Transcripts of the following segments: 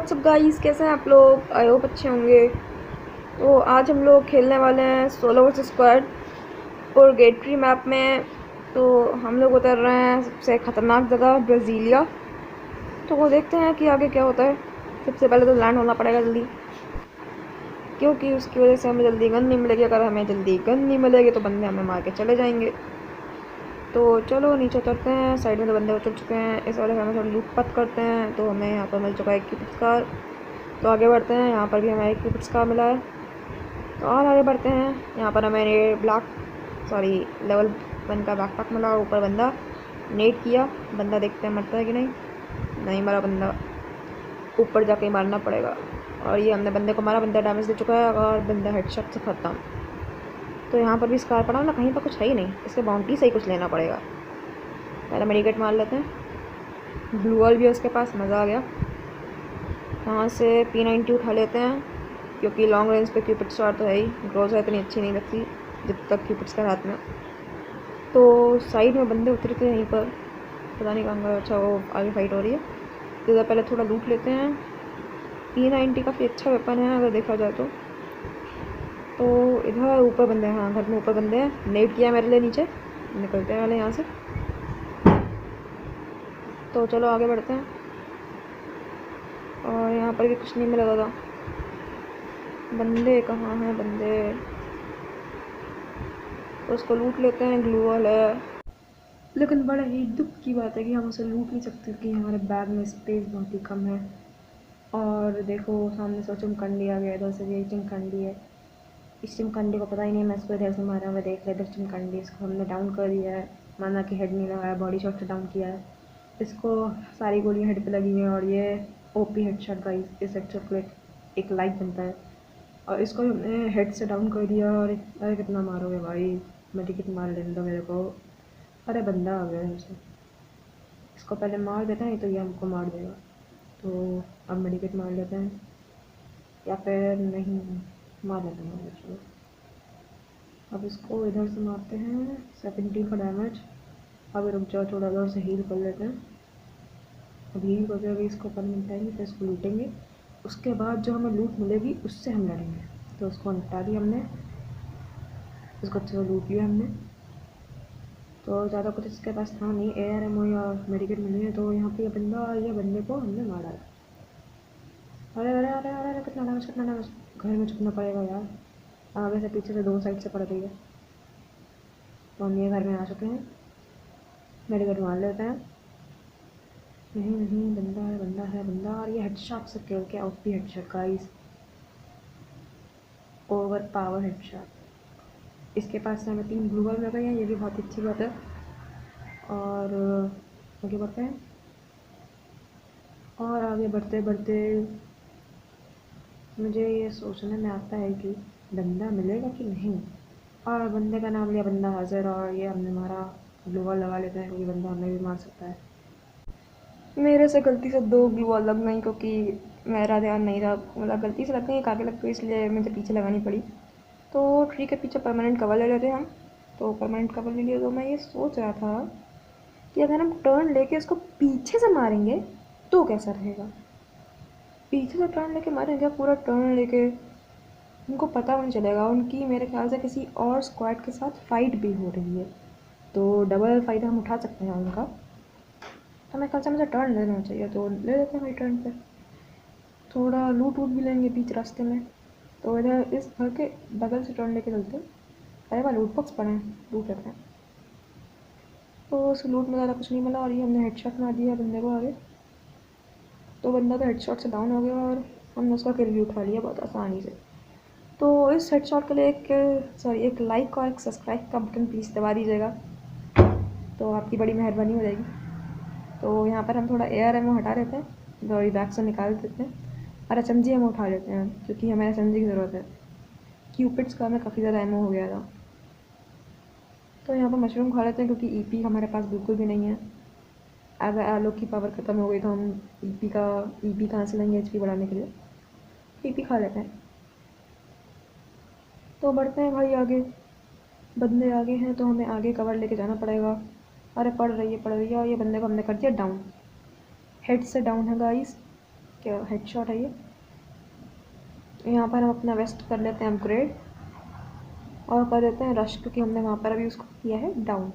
WhatsApp guys, कैसे हैं आप लोग? आई होप अच्छे होंगे। तो आज हम लोग खेलने वाले हैं सोलो वर्सेस स्क्वाड और गेटरी मैप में। तो हम लोग उतर रहे हैं सबसे ख़तरनाक जगह ब्राज़ीलिया। तो वो देखते हैं कि आगे क्या होता है। सबसे पहले तो लैंड होना पड़ेगा जल्दी, क्योंकि उसकी वजह से हमें जल्दी गन नहीं मिलेगी। अगर हमें जल्दी गन नहीं मिलेगी तो बंदे हमें मार के चले जाएंगे। तो चलो नीचे उतरते हैं। साइड में तो बंदे उतर चुके हैं। इस वाले घर में थोड़ी लूटपाट करते हैं। तो हमें यहाँ पर मिल चुका है एक क्यूपिड स्कार। तो आगे बढ़ते हैं। यहाँ पर भी हमें एक क्यूपिड स्कार मिला है। तो और आगे बढ़ते हैं। यहाँ पर हमें लेवल 1 का बैकपैक मिला। ऊपर बंदा नेट किया। बंदा देखते हैं मरता है कि नहीं मरा बंदा। ऊपर जाके ही मारना पड़ेगा। और ये हमने बंदे को मारा, बंदा डैमेज दे चुका है और बंदा हेडशॉट से ख़त्म। तो यहाँ पर भी स्कार पड़ा ना, कहीं पर कुछ है ही नहीं। इसके बाउंड्री से ही कुछ लेना पड़ेगा। पहले मेडिकेट मार लेते हैं। ब्लू वॉल भी है उसके पास, मज़ा आ गया। यहाँ से P90 उठा लेते हैं, क्योंकि लॉन्ग रेंज पे क्यूपिड स्टार तो है ही। ग्रोजा इतनी अच्छी नहीं लगती जब तक क्यूपिड स्टार हाथ में। तो साइड में बंदे उतरे थे यहीं पर, पता नहीं कहाँ गए। अच्छा, वो आगे फाइट हो रही है। तो इधर पहले थोड़ा लूट लेते हैं। P90 काफ़ी अच्छा वेपन है अगर देखा जाए तो इधर ऊपर बंदे हैं। हाँ, घर में ऊपर बंदे हैं। नेट किया मेरे लिए नीचे। निकलते हैं वाले यहाँ से। तो चलो आगे बढ़ते हैं। और यहाँ पर भी कुछ नहीं मिला था। बंदे कहाँ हैं बंदे? तो उसको लूट लेते हैं। ग्लू वॉल है, लेकिन बड़ा ही दुख की बात है कि हम उसे लूट नहीं सकते, कि हमारे बैग में स्पेस बहुत ही कम है। और देखो सामने से चिमकंडी आ गया। इधर से भी एक चिमकंडी है। इस चिमकंडी को पता ही नहीं मैं इसको इधर से मारा हुआ। देख ले इधर चिमकंडी, इसको हमने डाउन कर दिया है। माना कि हेड नहीं लगाया, बॉडी शॉट से डाउन किया है। इसको सारी गोलियां हेड पे लगी हैं और ये ओपी हेडशॉट का इस हेडशॉट को एक लाइक बनता है। और इसको हमने हेड से डाउन कर दिया। और अरे कितना मारोगे भाई, मेडिकेट मार लेने दो मेरे को। अरे बंदा आ गया हमसे, इसको पहले मार देते हैं तो ये हमको मार देगा। तो अब मेडिकेट मार लेते हैं, या फिर नहीं मार लेते हैं। चलो अब इसको इधर से मारते हैं। 17 का डैमेज। अब रुक जाओ, थोड़ा इधर से हील कर लेते हैं। अब हील करके अभी इसको कर निपटाएंगे, फिर इसको लूटेंगे। उसके बाद जो हमें लूट मिलेगी उससे हम लड़ेंगे। तो उसको निपटा दिया हमने, उसको अच्छे से लूट लिया हमने। तो ज़्यादा कुछ इसके पास था नहीं। AR-MO या मेडिकेट मिली है। तो यहाँ पे ये बंदे को हमने मारा है। अरे अरे अरे अरे अरे कितना डैमेज। घर में छुपना पड़ेगा यार, आगे से पीछे से दोनों साइड से पड़ रही है। तो हम ये घर में आ चुके हैं। मेडिकेट मार लेते हैं। नहीं, बंदा। और ये हेडशॉट से किल के OP headshot guys, over power headshot. इसके पास से हमें 3 ब्लू बॉल मिल गई हैं, ये भी बहुत अच्छी बात है। और आगे बढ़ते हैं। और आगे बढ़ते बढ़ते मुझे ये सोचने में आता है कि बंदा मिलेगा कि नहीं। और बंदे का नाम लिया, बंदा हाजिर। और ये हमने मारा। ग्लू वॉल लगा लेते हैं, क्योंकि बंदा हमें भी मार सकता है। मेरे से गलती से 2 ग्लू वॉल लग गई, क्योंकि मेरा ध्यान नहीं था। मतलब गलती से लग गई, आगे लग गई, इसलिए मुझे पीछे लगानी पड़ी। तो ट्री के पीछे परमानेंट कवर ले लेते हैं हम। तो परमानेंट कवर ले लिया। तो मैं ये सोच रहा था कि अगर हम टर्न लेके इसको पीछे से मारेंगे तो कैसा रहेगा। पीछे से टर्न लेके मारेंगे, पूरा टर्न लेके, उनको पता नहीं चलेगा। उनकी मेरे ख्याल से किसी और स्क्वाड के साथ फाइट भी हो रही है, तो डबल फ़ायदा हम उठा सकते हैं उनका। तो मेरे ख्याल से मुझे टर्न लेना चाहिए, तो ले लेते हैं भाई टर्न पे। थोड़ा लूट वूट भी लेंगे बीच रास्ते में। तो इधर इस घर के बगल से टर्न लेके चलते हैं। अरे वहाँ लूट बॉक्स पड़े हैं, लूट लेते हैं। तो उस लूट में ज़्यादा कुछ नहीं मिला, और ये हमने हेडशॉट मार दिया बंदे को आगे। तो बंदा तो हेडशॉट से डाउन हो गया और हमने उसका किल भी उठा लिया बहुत आसानी से। तो इस हेडशॉट के लिए एक लाइक और एक सब्सक्राइब का बटन प्लीज़ दबा दीजिएगा, तो आपकी बड़ी मेहरबानी हो जाएगी। तो यहाँ पर हम थोड़ा AR-MO हटा लेते हैं, बॉडी बैग से निकाल देते हैं। और SMG हम उठा लेते हैं, क्योंकि हमें SMG की ज़रूरत है। क्यूपिड्स का हमें काफ़ी ज़्यादा एमओ हो गया था। तो यहाँ पर मशरूम खा लेते हैं, क्योंकि EP हमारे पास बिल्कुल भी नहीं है। अगर आलू की पावर ख़त्म हो गई तो हम EP कहाँ से लेंगे HP बढ़ाने के लिए। EP खा लेते हैं। तो बढ़ते हैं भाई आगे। बंदे आगे हैं तो हमें आगे कवर लेके जाना पड़ेगा। अरे पड़ रही है। और ये बंदे को हमने कर दिया डाउन, हेड से डाउन है गाइस। क्या हेडशॉट है ये। यहाँ पर हम अपना वेस्ट कर लेते हैं अपग्रेड और कर देते हैं रश, क्योंकि हमने वहाँ पर अभी उसको किया है डाउन।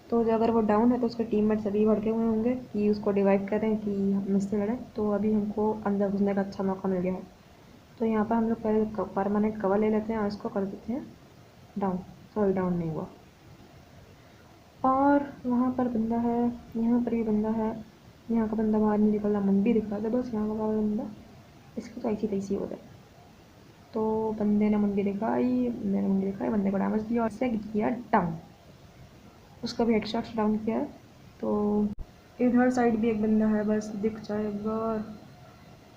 तो जो अगर वो डाउन है तो उसके टीममेट सभी भड़के हुए होंगे कि उसको डिवाइड करें कि हम इससे लड़ें। तो अभी हमको अंदर घुसने का अच्छा मौका मिल गया है। तो यहाँ पर हम लोग पहले परमानेंट कवर ले लेते हैं और इसको कर देते हैं डाउन। सॉरी, डाउन नहीं हुआ। और वहाँ पर बंदा है, यहाँ पर भी बंदा है। यहाँ का बंदा बाहर नहीं निकलना, मन भी दिख रहा था, बस यहाँ का बंदा इसकी तो ऐसी तैसी हो जाए। तो बंदे ने मुंडी दिखाई, बंदे ने मुंडी दिखाई, बंदे को डैमेज दिया और इसे किया डाउन। उसका भी हेडशॉट डाउन किया है। तो इधर साइड भी एक बंदा है, बस दिख जाए एक बार।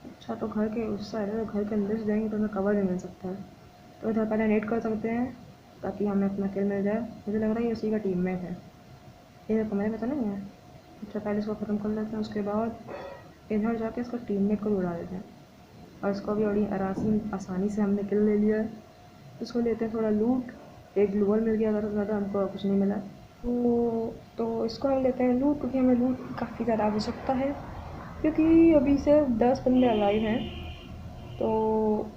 अच्छा, तो घर के उस साइड है, घर के अंदर से जाएंगे तो हमें कवर नहीं मिल सकता है। तो इधर पहले नेट कर सकते हैं ताकि हमें अपना किल मिल जाए। मुझे लग रहा है ये उसी का टीममेट है। ये कमरे में तो नहीं है। अच्छा, पहले इसको ख़त्म कर लेते हैं, उसके बाद इधर जाके इसका टीममेट को भी उड़ा देते हैं। और इसको भी बड़ी आसानी से हमने किल ले लिया है। इसको लेते हैं थोड़ा लूट। एक ग्लूवल मिल गया, ज़्यादा हमको कुछ नहीं मिला। तो इसको हम लेते हैं लूट, क्योंकि हमें लूट की काफ़ी ज़्यादा आवश्यकता है, क्योंकि अभी से 10 बंदे अलाइव हैं। तो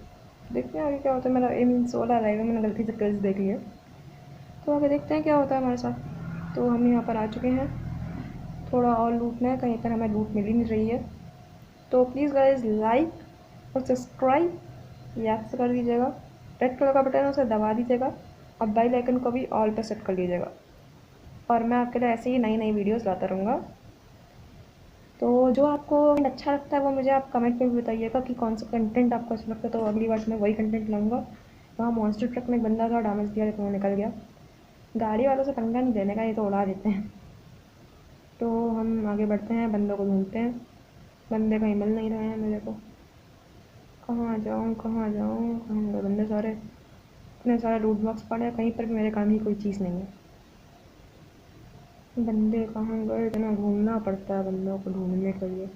देखते हैं आगे क्या होता है। मेरा मीन 16 अलाइव है, मैंने गलती से किल्स देख लिए। तो आगे देखते हैं क्या होता है हमारे साथ। तो हम यहाँ पर आ चुके हैं, थोड़ा और लूटना है, कहीं पर हमें लूट मिल ही नहीं रही है। तो प्लीज़ गाइज लाइक और सब्सक्राइब याद से कर दीजिएगा। रेड कलर का बटन है उसे दबा दीजिएगा और बेल आइकन को भी ऑल पर सेट कर लीजिएगा। और मैं आपके लिए ऐसे ही नई नई वीडियोस लाता रहूँगा। तो जो आपको अच्छा लगता है वो मुझे आप कमेंट में भी बताइएगा कि कौन सा कंटेंट आपको अच्छा लगता है। तो अगली बार से मैं वही कंटेंट लाऊंगा। वहाँ मॉन्स्टर ट्रक में एक बंदा था, डैमेज दिया लेकिन वो निकल गया। गाड़ी वालों से पंगा नहीं देने का, ये तो उड़ा देते हैं। तो हम आगे बढ़ते हैं, बंदों को ढूंढते हैं। बंदे कहीं मिल नहीं रहे हैं मेरे को। कहाँ जाऊँ कहाँ जाऊँ, कहाँ गए बंदे सारे। इतने सारे लूट बॉक्स पड़े हैं, कहीं पर भी मेरे काम की कोई चीज़ नहीं है। बंदे कहाँ गए, इतना घूमना पड़ता है बंदों को ढूंढने के लिए।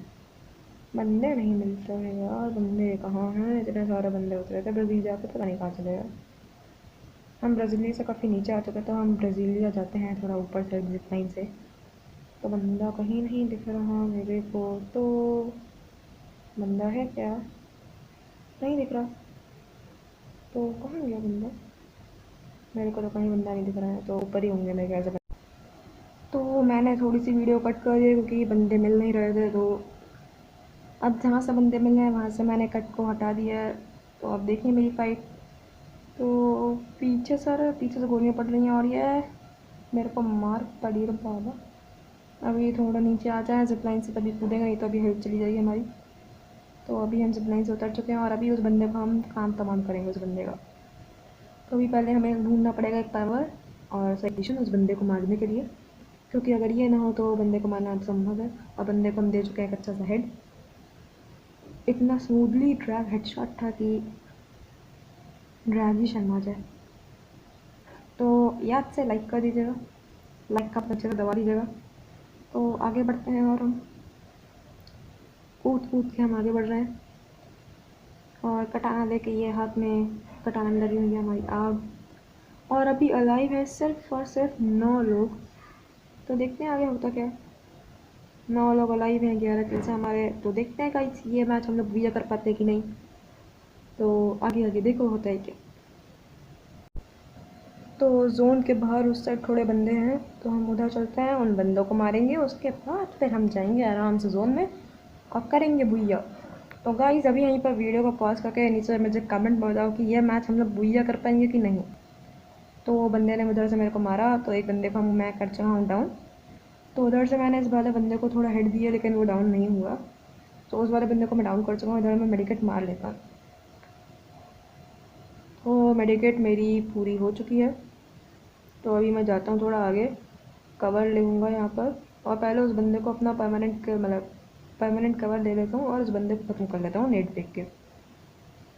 बंदे नहीं मिलते हैं यार, बंदे कहाँ हैं। इतने सारे बंदे उतरे थे ब्राज़ील जाके, पता नहीं कहाँ चले गए। हम ब्राज़ीलिया से काफ़ी नीचे आ चुके, तो हम ब्राज़ीलिया जाते हैं थोड़ा ऊपर से जिप लाइन से। तो बंदा कहीं नहीं दिख रहा मेरे को। तो बंदा है क्या, नहीं दिख रहा। तो कहाँ गया बंदा, मेरे को तो कहीं बंदा नहीं दिख रहा है। तो ऊपर ही होंगे मेरे ख्याल से। तो मैंने थोड़ी सी वीडियो कट कर दी क्योंकि बंदे मिल नहीं रहे थे। तो अब जहाँ से बंदे मिल रहे हैं वहाँ से मैंने कट को हटा दिया है। तो अब देखिए मेरी फाइट। तो पीछे से गोलियाँ पड़ रही हैं और ये मेरे को मार पड़ी रहा बाबा। अभी थोड़ा नीचे आ जाए जिप लाइन से तभी कूदेंगे, नहीं तो अभी हेल्प चली जाएगी हमारी। तो अभी हम जिप लाइन से उतर चुके हैं और अभी उस बंदे को हम काम तमाम करेंगे उस बंदे का। तो अभी पहले हमें ढूंढना पड़ेगा एक पावर और सॉल्यूशन उस बंदे को मारने के लिए, क्योंकि अगर ये ना हो तो बंदे को मारना असंभव है। और बंदे को हम दे चुके हैं एक अच्छा सा हेड। इतना स्मूथली ड्रैग हेडशॉट था कि ड्रैग ही शर्मा जाए। तो याद से लाइक कर दीजिएगा, लाइक का अच्छे से दबा दीजिएगा। तो आगे बढ़ते हैं और हम कूद कूद के हम आगे बढ़ रहे हैं। और कटाना लेके ये हाथ में कटाना लगी हुई है हमारी आग। और अभी अलाइव है सिर्फ और सिर्फ 9 लोग। तो देखते हैं आगे होता क्या है। 9 लोग अलाइव हैं, 11 किल से हमारे। तो देखते हैं गाइस ये मैच हम लोग विजय कर पाते हैं कि नहीं। तो आगे आगे देखो होता है क्या। तो जोन के बाहर उस साइड थोड़े बंदे हैं, तो हम उधर चलते हैं, उन बंदों को मारेंगे, उसके बाद फिर हम जाएंगे आराम से जोन में और करेंगे भुइया। तो गाइस अभी यहीं पर वीडियो को पॉज करके नीचे मुझे कमेंट बताओ कि यह मैच हम लोग भुइया कर पाएंगे कि नहीं। तो वो बंदे ने उधर से मेरे को मारा, तो एक बंदे को मैं कर चुका हूँ डाउन। तो उधर से मैंने इस वाले बंदे को थोड़ा हेड दिया लेकिन वो डाउन नहीं हुआ। तो उस वाले बंदे को मैं डाउन कर चुका हूँ। इधर मैं मेडिकेट मार लेता हूँ। तो मेडिकेट मेरी पूरी हो चुकी है। तो अभी मैं जाता हूँ थोड़ा आगे, कवर लूँगा यहाँ पर। और पहले उस बंदे को अपना परमानेंट कवर ले लेता हूँ और उस बंदे को ख़त्म कर लेता हूँ नेट देख के।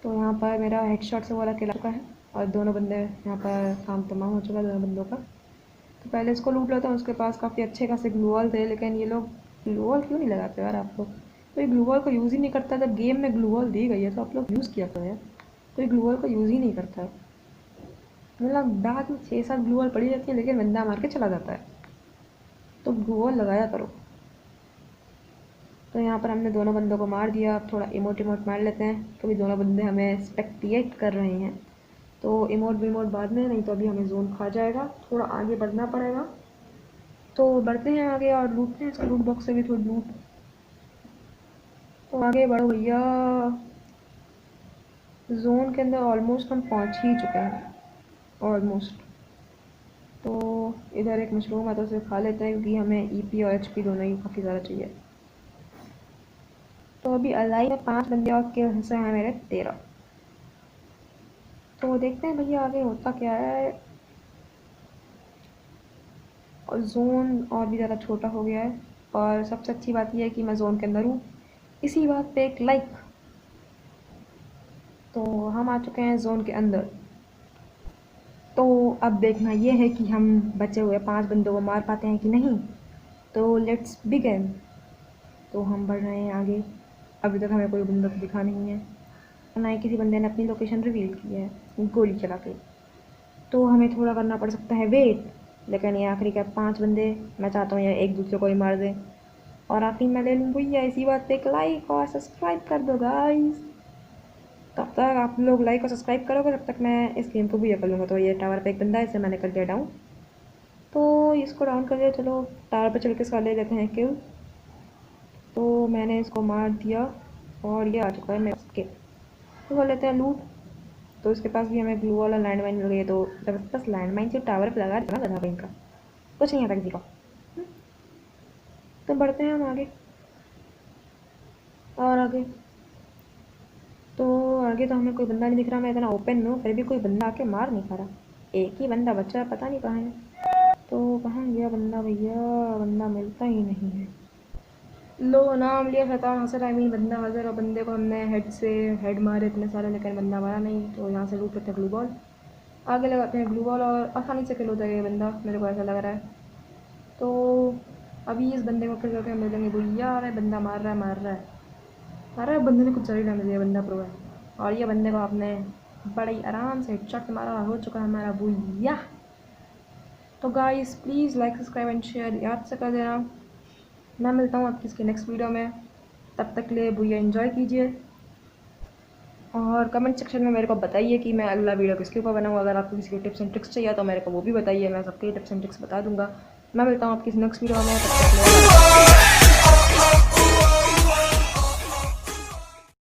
तो यहाँ पर मेरा हेडशॉट से वाला किल चुका है और दोनों बंदे यहाँ पर काम तमाम हो चुका है दोनों बंदों का। तो पहले इसको लूट लेता हूँ, उसके पास काफ़ी अच्छे खासे ग्लूवॉल थे, लेकिन ये लोग ग्लूवॉल क्यों नहीं लगाते यार आप लोग। तो ये ग्लूवॉल को यूज़ ही नहीं करता। जब गेम में ग्लूवॉल दी गई है तो आप लोग यूज़ किया करो यार। तो ये ग्लूवॉल को यूज़ ही नहीं करता है। मतलब बैग में 6-7 ग्लूवॉल पड़ी रहती है लेकिन बंदा मार के चला जाता है। तो ग्लूवॉल लगाया करो। तो यहाँ पर हमने दोनों बंदों को मार दिया। अब थोड़ा इमोट मार लेते हैं क्योंकि दोनों बंदे हमें स्पेक्टिएट कर रहे हैं। तो इमोट बाद में, नहीं तो अभी हमें जोन खा जाएगा। थोड़ा आगे बढ़ना पड़ेगा, तो बढ़ते हैं आगे और लूटते हैं इसके लूट बॉक्स से भी थोड़ी लूट। तो आगे बढ़ो भैया, जोन के अंदर ऑलमोस्ट हम पहुंच ही चुके हैं ऑलमोस्ट। तो इधर एक मशरूम है तो उसे खा लेते हैं क्योंकि हमें ईपी और एचपी दोनों ही काफ़ी ज़्यादा चाहिए। तो अभी अलाई में 5 बंदे और के हिस्से हैं मेरे 13। तो देखते हैं भैया आगे होता क्या है। और जोन और भी ज़्यादा छोटा हो गया है, और सबसे अच्छी बात यह है कि मैं जोन के अंदर हूँ। इसी बात पे एक लाइक। तो हम आ चुके हैं जोन के अंदर। तो अब देखना यह है कि हम बचे हुए 5 बंदों को मार पाते हैं कि नहीं। तो लेट्स बिगिन। तो हम बढ़ रहे हैं आगे। अभी तक हमें कोई बंदा तो दिखा नहीं है, ना ही किसी बंदे ने अपनी लोकेशन रिवील की है गोली चला के। तो हमें थोड़ा करना पड़ सकता है वेट, लेकिन ये आखिरी के 5 बंदे, मैं चाहता हूँ ये एक दूसरे को ही मार दें और आखिरी मैं ले लूँ भैया। इसी बात पे एक लाइक और सब्सक्राइब कर दो गाइस। तब तक आप लोग लाइक और सब्सक्राइब करोगे तब तक मैं इस गेम को भी कर लूँगा। तो ये टावर पे एक बंदा है, इसे मैंने कर दिया डाउन। तो इसको डाउन कर दिया, चलो टावर पे चल के इसका ले लेते हैं किल। तो मैंने इसको मार दिया और ये आ चुका है मेरे किल। तो कर लेते हैं लूट। तो इसके पास भी हमें ग्लू वाला लैंड माइन मिल गई है। तो जब बस लैंड माइन से टावर पे लगा देना गधा इनका, कुछ नहीं आता किसी का। तो बढ़ते हैं हम आगे और आगे। तो आगे तो हमें कोई बंदा नहीं दिख रहा। मैं इतना ओपन में हूँ फिर भी कोई बंदा आके मार नहीं पा रहा। एक ही बंदा बचा है, पता नहीं कहाँ है। तो कहाँ गया बंदा भैया, बंदा मिलता ही नहीं है। लो नाम लिया शैतान हसर, आई मीन बंदा हजर। और बंदे को हमने हेड से हेड मारे इतने सारे, लेकिन बंदा मारा नहीं। तो यहाँ से लूट लेते हैं ग्लू बॉल, आगे लगाते हैं ग्लू बॉल और आसानी से किल हो जाएगा ये बंदा, मेरे को ऐसा लग रहा है। तो अभी इस बंदे को किल करके हम ले लेंगे भैया। अरे बंदा मार रहा है। अरे बंदे ने कुछ ज़्यादा डैमेज दिया, बंदा प्रो है। और ये बंदे को आपने बड़े ही आराम से हेडशॉट मारा, हो चुका है हमारा भैया। तो guys please like subscribe and share याद से कर देना। मैं मिलता हूँ आपकी इसके नेक्स्ट वीडियो में, तब तक के लिए भैया एंजॉय कीजिए। और कमेंट सेक्शन में मेरे को बताइए कि मैं अगला वीडियो किसके ऊपर बनाऊँ। अगर आपको किसी की टिप्स एंड ट्रिक्स चाहिए तो मेरे को वो भी बताइए, मैं सबके टिप्स एंड ट्रिक्स बता दूँगा। मैं मिलता हूँ आपकी नेक्स्ट वीडियो में, तब तक के लिए।